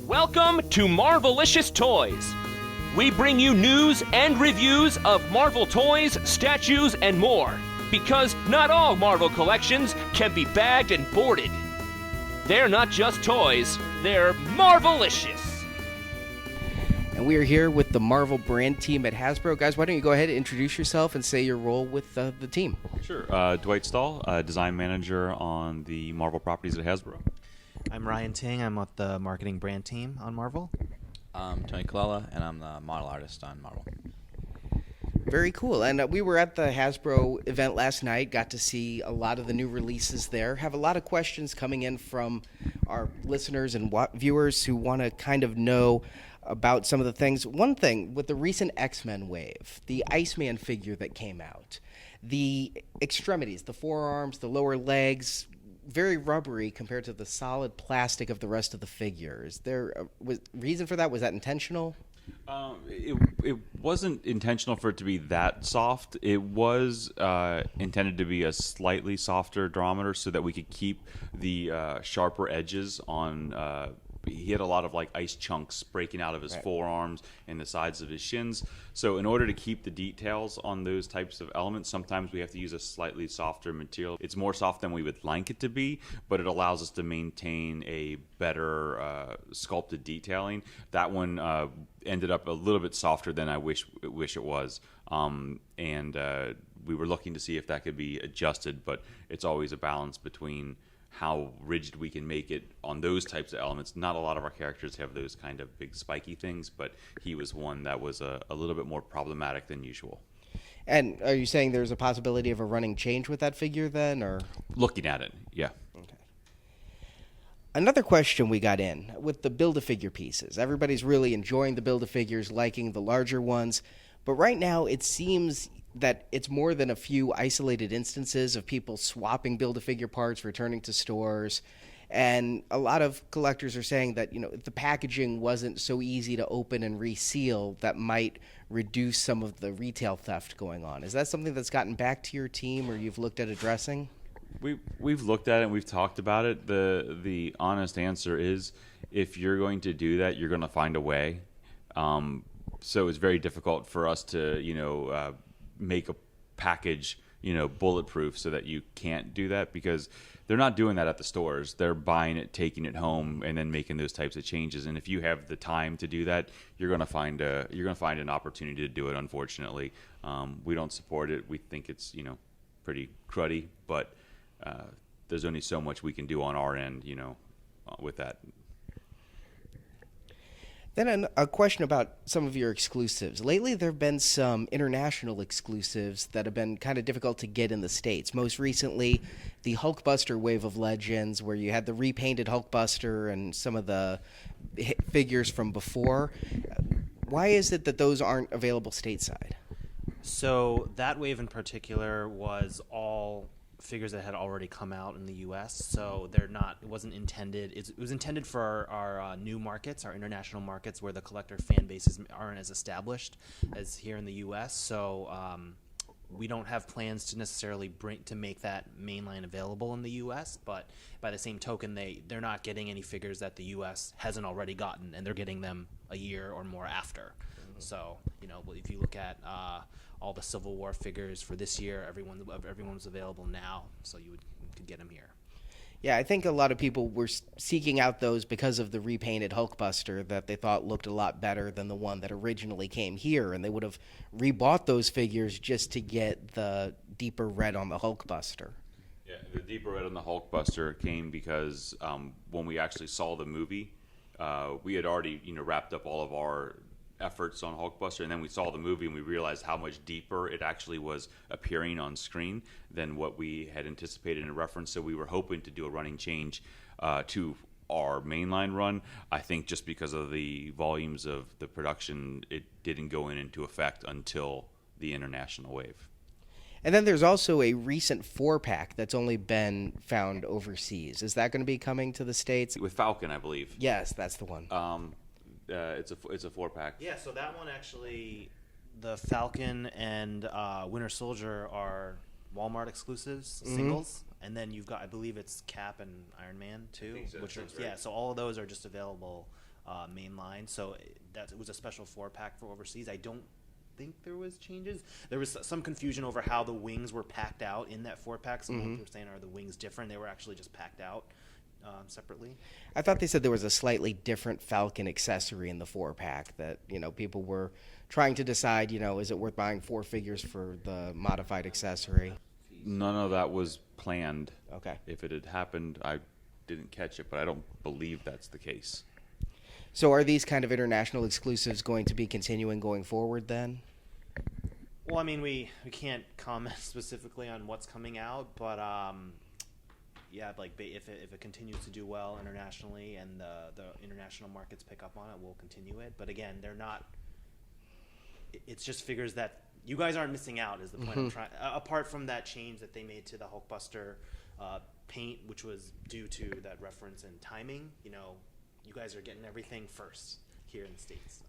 Welcome to Marvelicious Toys. We bring you news and reviews of Marvel toys, statues, and more. Because not all Marvel collections can be bagged and boarded. They're not just toys, they're Marvelicious. And we are here with the Marvel brand team at Hasbro. Guys, why don't you go ahead and introduce yourself and say your role with the team. Sure. Dwight Stahl, design manager on the Marvel properties at Hasbro. I'm Ryan Ting. I'm with the marketing brand team on Marvel. I'm Tony Colella, and I'm the model artist on Marvel. Very cool. And we were at the Hasbro event last night, got to see a lot of the new releases there. Have a lot of questions coming in from our listeners and viewers who want to kind of know about some of the things. One thing, with the recent X-Men wave, the Iceman figure that came out, the extremities, the forearms, the lower legs, very rubbery compared to the solid plastic of the rest of the figures. There was reason for that? Was that intentional? It wasn't intentional for it to be that soft. It was intended to be a slightly softer drometer so that we could keep the sharper edges on. He had a lot of like ice chunks breaking out of his forearms and the sides of his shins. So in order to keep the details on those types of elements, sometimes we have to use a slightly softer material. It's more soft than we would like it to be, but it allows us to maintain a better sculpted detailing. That one ended up a little bit softer than I wish it was. We were looking to see if that could be adjusted, but it's always a balance between how rigid we can make it on those types of elements. Not a lot of our characters have those kind of big spiky things, but he was one that was a little bit more problematic than usual. And are you saying there's a possibility of a running change with that figure then, or? Looking at it, yeah. Okay. Another question we got in with the Build-A-Figure pieces. Everybody's really enjoying the Build-A-Figures, liking the larger ones, but right now it seems that it's more than a few isolated instances of people swapping Build-A-Figure parts, returning to stores. And a lot of collectors are saying that, if the packaging wasn't so easy to open and reseal, that might reduce some of the retail theft going on. Is that something that's gotten back to your team or you've looked at addressing? We've looked at it and we've talked about it. The honest answer is if you're going to do that, you're going to find a way. So it's very difficult for us to, make a package, bulletproof so that you can't do that, because they're not doing that at the stores. They're buying it, taking it home, and then making those types of changes. And if you have the time to do that, you're going to find an opportunity to do it. Unfortunately, we don't support it. We think it's pretty cruddy, but there's only so much we can do on our end, with that. Then a question about some of your exclusives. Lately, there have been some international exclusives that have been kind of difficult to get in the States. Most recently, the Hulkbuster Wave of Legends, where you had the repainted Hulkbuster and some of the figures from before. Why is it that those aren't available stateside? So that wave in particular was all figures that had already come out in the U.S., so it wasn't intended. It was intended for our new markets, our international markets, where the collector fan bases aren't as established as here in the U.S. So we don't have plans to necessarily make that mainline available in the U.S., but by the same token, they're not getting any figures that the U.S. hasn't already gotten, and they're getting them a year or more after. So, if you look at all the Civil War figures for this year, everyone's available now, so you could get them here. Yeah, I think a lot of people were seeking out those because of the repainted Hulkbuster that they thought looked a lot better than the one that originally came here, and they would have rebought those figures just to get the deeper red on the Hulkbuster. Yeah, the deeper red on the Hulkbuster came because when we actually saw the movie, we had already wrapped up all of our efforts on Hulkbuster, and then we saw the movie and we realized how much deeper it actually was appearing on screen than what we had anticipated in reference. So we were hoping to do a running change to our mainline run. I think just because of the volumes of the production, it didn't go into effect until the international wave. And then there's also a recent 4-pack that's only been found overseas. Is that going to be coming to the States? With Falcon, I believe. Yes, that's the one. It's a 4-pack. Yeah, so that one actually, the Falcon and Winter Soldier are Walmart exclusives, singles, and then you've got, I believe it's Cap and Iron Man too, I think so. which are That's right. So all of those are just available main line. So it was a special 4-pack for overseas. I don't think there was changes. There was some confusion over how the wings were packed out in that 4-pack. Some people were saying, are the wings different? They were actually just packed out separately. I thought they said there was a slightly different Falcon accessory in the 4-pack that, people were trying to decide, is it worth buying 4 figures for the modified accessory? None of that was planned. Okay. If it had happened, I didn't catch it, but I don't believe that's the case. So are these kind of international exclusives going to be continuing going forward then? Well, I mean, we can't comment specifically on what's coming out, but yeah, like if it continues to do well internationally and the international markets pick up on it, we'll continue it. But again, they're not. It's just figures that you guys aren't missing out is the point I'm trying. Apart from that change that they made to the Hulkbuster paint, which was due to that reference and timing, you guys are getting everything first here in the States. So.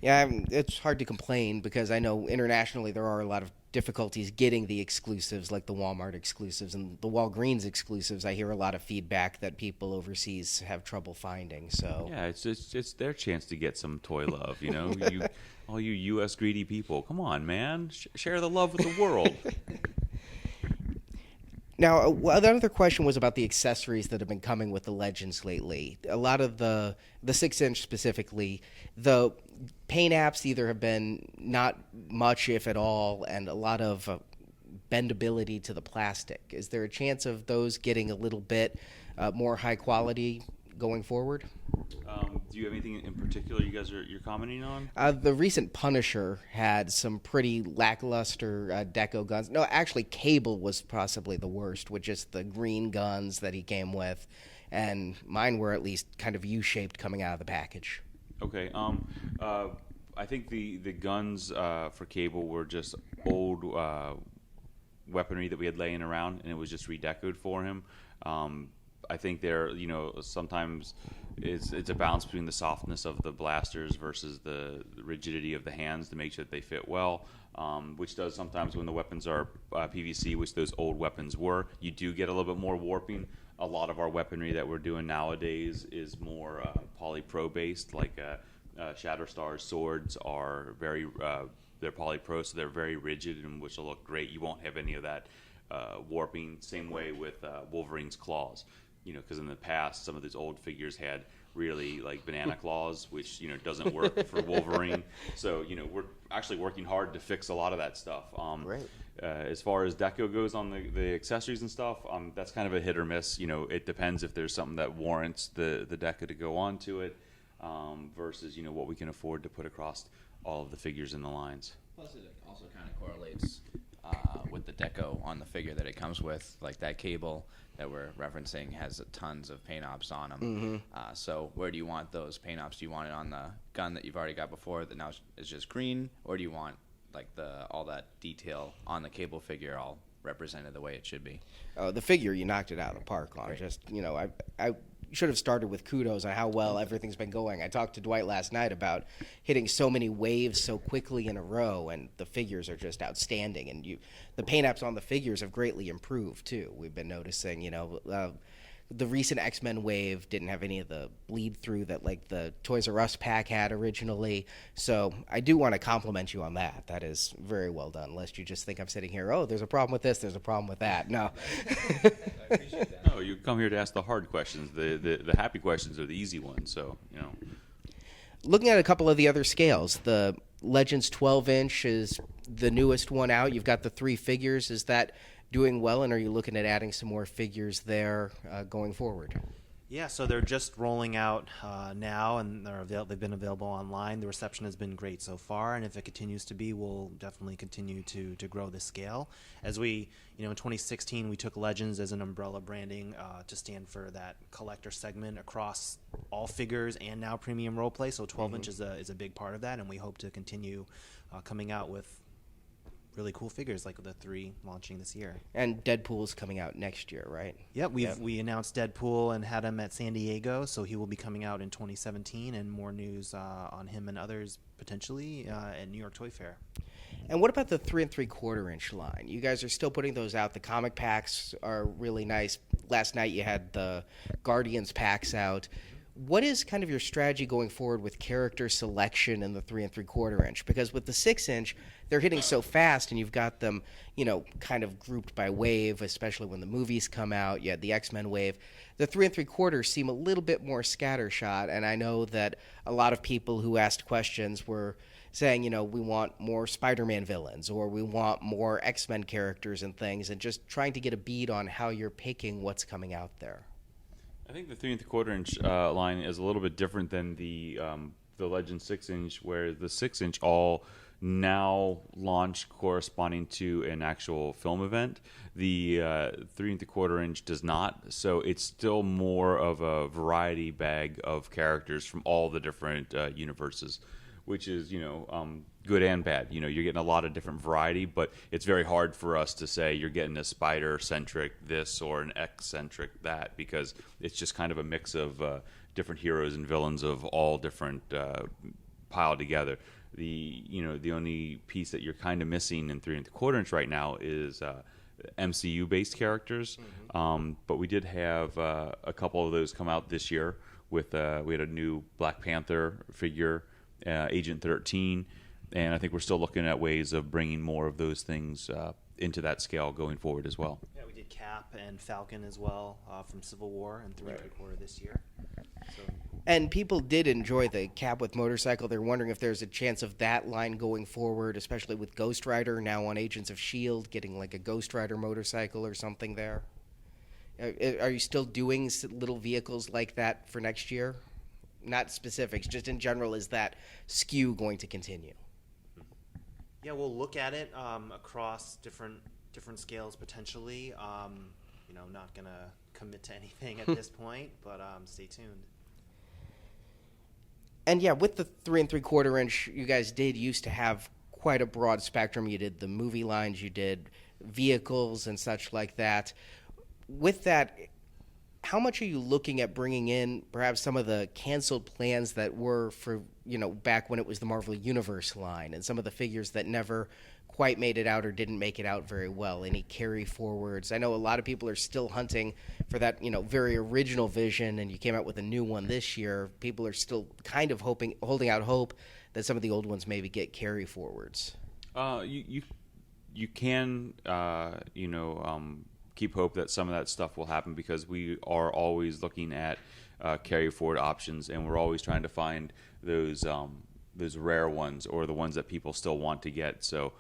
Yeah, it's hard to complain because I know internationally there are a lot of difficulties getting the exclusives like the Walmart exclusives and the Walgreens exclusives. I hear a lot of feedback that people overseas have trouble finding. So yeah, it's their chance to get some toy love. All you U.S. greedy people, come on, man, share the love with the world. Now, the other question was about the accessories that have been coming with the Legends lately. A lot of the 6-inch specifically, the paint apps either have been not much, if at all, and a lot of bendability to the plastic. Is there a chance of those getting a little bit more high quality going forward? Do you have anything in particular you're commenting on? The recent Punisher had some pretty lackluster deco guns. No, actually, Cable was possibly the worst, with just the green guns that he came with, and mine were at least kind of U-shaped coming out of the package. Okay. I think the guns for Cable were just old weaponry that we had laying around, and it was just redecoed for him. I think they're, sometimes it's a balance between the softness of the blasters versus the rigidity of the hands to make sure that they fit well, which does sometimes when the weapons are PVC, which those old weapons were, you do get a little bit more warping. A lot of our weaponry that we're doing nowadays is more polypro based, like Shatterstar's swords are they're polypro, so they're very rigid and which will look great. You won't have any of that warping. Same way with Wolverine's claws. Because in the past, some of these old figures had really like banana claws, which doesn't work for Wolverine. So we're actually working hard to fix a lot of that stuff. Great. As far as deco goes on the accessories and stuff, that's kind of a hit or miss. It depends if there's something that warrants the deco to go onto it versus what we can afford to put across all of the figures in the lines. Plus, it also kind of correlates with the deco on the figure that it comes with, like that Cable that we're referencing has tons of paint ops on them. So where do you want those paint ops? Do you want it on the gun that you've already got before that now is just green, or do you want like all that detail on the Cable figure all represented the way it should be? The figure, you knocked it out of the park on. Great. Just, I should have started with kudos on how well everything's been going. I talked to Dwight last night about hitting so many waves so quickly in a row, and the figures are just outstanding. And the paint apps on the figures have greatly improved, too. We've been noticing, the recent X-Men wave didn't have any of the bleed-through that, like, the Toys R Us pack had originally. So I do want to compliment you on that. That is very well done, lest you just think I'm sitting here, there's a problem with this, there's a problem with that. No. I appreciate that. No, you come here to ask the hard questions. The happy questions are the easy ones. So, Looking at a couple of the other scales, the Legends 12-inch is the newest one out. You've got the 3 figures. Is that doing well, and are you looking at adding some more figures there going forward? Yeah, so they're just rolling out now, and they've been available online. The reception has been great so far, and if it continues to be, we'll definitely continue to grow the scale. As we, in 2016, we took Legends as an umbrella branding to stand for that collector segment across all figures and now premium roleplay. So 12-inch is a big part of that, and we hope to continue coming out with really cool figures like the 3 launching this year. And Deadpool's coming out next year, right? Yep, we announced Deadpool and had him at San Diego, so he will be coming out in 2017, and more news on him and others potentially at New York Toy Fair. And what about the 3 3/4-inch line? You guys are still putting those out. The comic packs are really nice. Last night you had the Guardians packs out. what is kind of your strategy going forward with character selection in the 3 3/4 inch? Because with the 6 inch, they're hitting so fast, and you've got them, kind of grouped by wave, especially when the movies come out. You had the X-Men wave. The 3 3/4 seem a little bit more scattershot, and I know that a lot of people who asked questions were saying, we want more Spider-Man villains, or we want more X-Men characters and things, and just trying to get a bead on how you're picking what's coming out there. I think the 3 3/4 inch line is a little bit different than the Legend 6 inch, where the 6 inch all now launch corresponding to an actual film event. The 3 3/4 inch does not, so it's still more of a variety bag of characters from all the different universes, which is good and bad. You're getting a lot of different variety, but it's very hard for us to say you're getting a spider-centric this or an X-centric that, because it's just kind of a mix of different heroes and villains of all different piled together. The only piece that you're kind of missing in 3 3/4 inch right now is MCU-based characters. But we did have a couple of those come out this year. We had a new Black Panther figure, Agent 13. And I think we're still looking at ways of bringing more of those things into that scale going forward as well. Yeah, we did Cap and Falcon as well from Civil War and 3 3/4 this year. So. And people did enjoy the Cap with motorcycle. They're wondering if there's a chance of that line going forward, especially with Ghost Rider now on Agents of S.H.I.E.L.D., getting like a Ghost Rider motorcycle or something there. Are you still doing little vehicles like that for next year? Not specifics, just in general, is that skew going to continue? Yeah, we'll look at it across different scales potentially. Not gonna commit to anything at this point, but stay tuned. And yeah, with the 3 3/4 inch, you guys used to have quite a broad spectrum. You did the movie lines, you did vehicles and such like that. With that, how much are you looking at bringing in perhaps some of the canceled plans that were for, back when it was the Marvel Universe line, and some of the figures that never quite made it out or didn't make it out very well? Any carry forwards? I know a lot of people are still hunting for that, very original Vision, and you came out with a new one this year. People are still kind of holding out hope that some of the old ones maybe get carry forwards. You can keep hope that some of that stuff will happen, because we are always looking at carry forward options, and we're always trying to find those rare ones, or the ones that people still want to get. So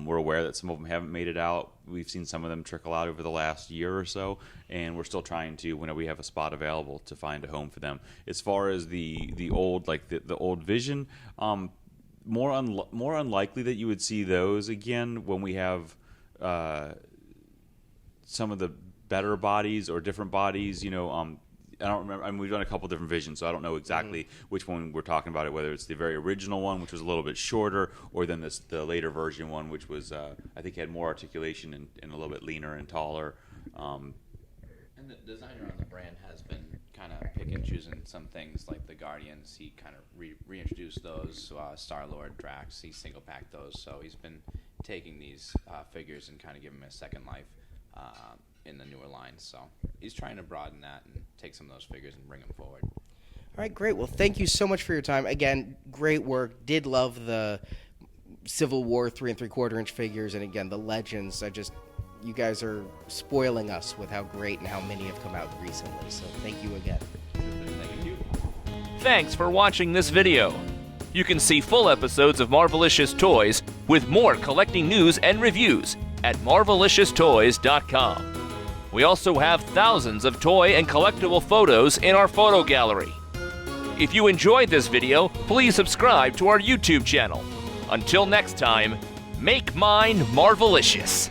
we're aware that some of them haven't made it out. We've seen some of them trickle out over the last year or so, and we're still trying to, whenever we have a spot available, to find a home for them. As far as the old, like the old Vision, more unlikely that you would see those again when we have some of the better bodies or different bodies. I don't remember. I mean, we've done a couple different Visions, so I don't know exactly which one we're talking about. Whether it's the very original one, which was a little bit shorter, or then the later version one, which was I think had more articulation and a little bit leaner and taller. And the designer on the brand has been kind of pick and choosing some things, like the Guardians. He kind of reintroduced those. Star-Lord, Drax, he single packed those. So he's been taking these figures and kind of giving them a second life in the newer lines. So he's trying to broaden that and take some of those figures and bring them forward. All right, great. Well, thank you so much for your time. Again, great work. Did love the Civil War 3 3/4 inch figures, and again, the Legends. You guys are spoiling us with how great and how many have come out recently. So thank you again. Thank you. Thanks for watching this video. You can see full episodes of Marvelicious Toys with more collecting news and reviews at marvelicioustoys.com. We also have thousands of toy and collectible photos in our photo gallery. If you enjoyed this video, please subscribe to our YouTube channel. Until next time, make mine Marvelicious.